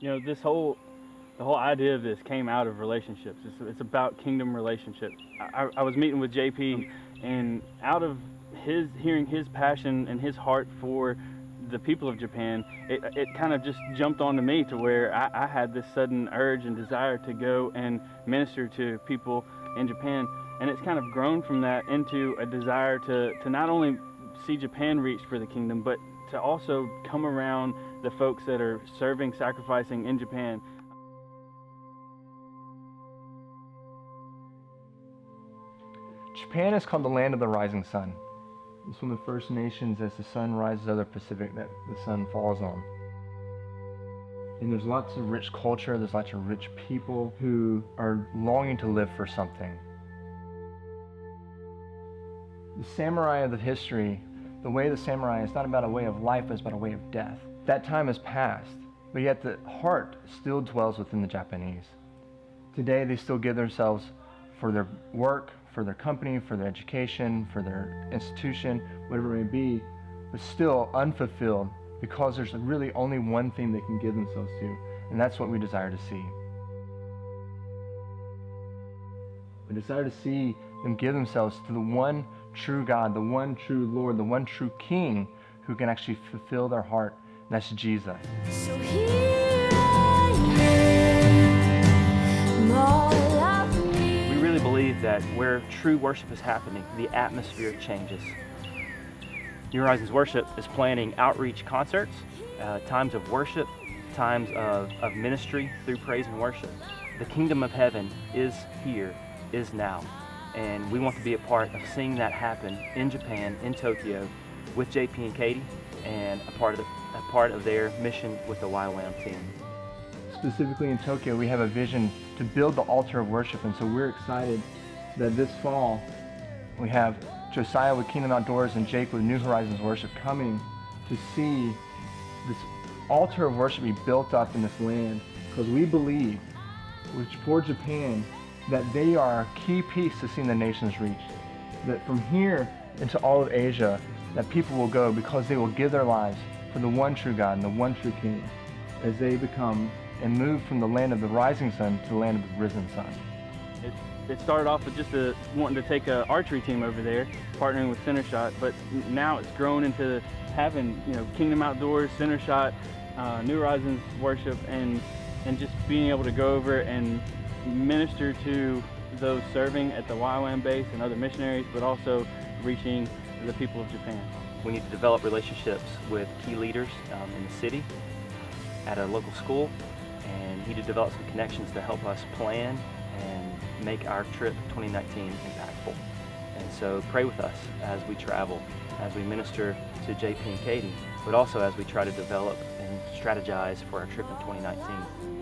The whole idea of this came out of relationships. It's about kingdom relationships. I was meeting with JP, and out of hearing his passion and his heart for the people of Japan, it kind of just jumped onto me to where I had this sudden urge and desire to go and minister to people in Japan. And it's kind of grown from that into a desire to not only see Japan reached for the kingdom, but to also come around the folks that are serving, sacrificing in Japan. Japan is called the land of the rising sun. It's one of the first nations as the sun rises over the Pacific that the sun falls on. And there's lots of rich culture, there's lots of rich people who are longing to live for something. The samurai of the history, the way of the samurai is not about a way of life, but it's about a way of death. That time has passed, but yet the heart still dwells within the Japanese. Today they still give themselves for their work, for their company, for their education, for their institution, whatever it may be, but still unfulfilled because there's really only one thing they can give themselves to, and that's what we desire to see. We desire to see them give themselves to the one true God, the one true Lord, the one true King who can actually fulfill their heart, and that's Jesus. So here I am, all of me. We really believe that where true worship is happening, the atmosphere changes. New Horizons Worship is planning outreach concerts, times of worship, times of ministry through praise and worship. The kingdom of heaven is here, is now. And we want to be a part of seeing that happen in Japan, in Tokyo, with JP and Katie, and a part of their mission with the YWAM team. Specifically in Tokyo, we have a vision to build the altar of worship, and so we're excited that this fall we have Josiah with Kingdom Outdoors and Jake with New Horizons Worship coming to see this altar of worship be built up in this land, because we believe, which for Japan, that they are a key piece to seeing the nations reached. That from here into all of Asia, that people will go because they will give their lives for the one true God and the one true King as they become and move from the land of the rising sun to the land of the risen sun. It started off with just wanting to take an archery team over there, partnering with Centershot, but now it's grown into having, Kingdom Outdoors, Centershot, New Horizons Worship, and just being able to go over and minister to those serving at the YWAM base and other missionaries, but also reaching the people of Japan. We need to develop relationships with key leaders in the city, at a local school, and need to develop some connections to help us plan and make our trip 2019 impactful. And so pray with us as we travel, as we minister to JP and Katie, but also as we try to develop and strategize for our trip in 2019.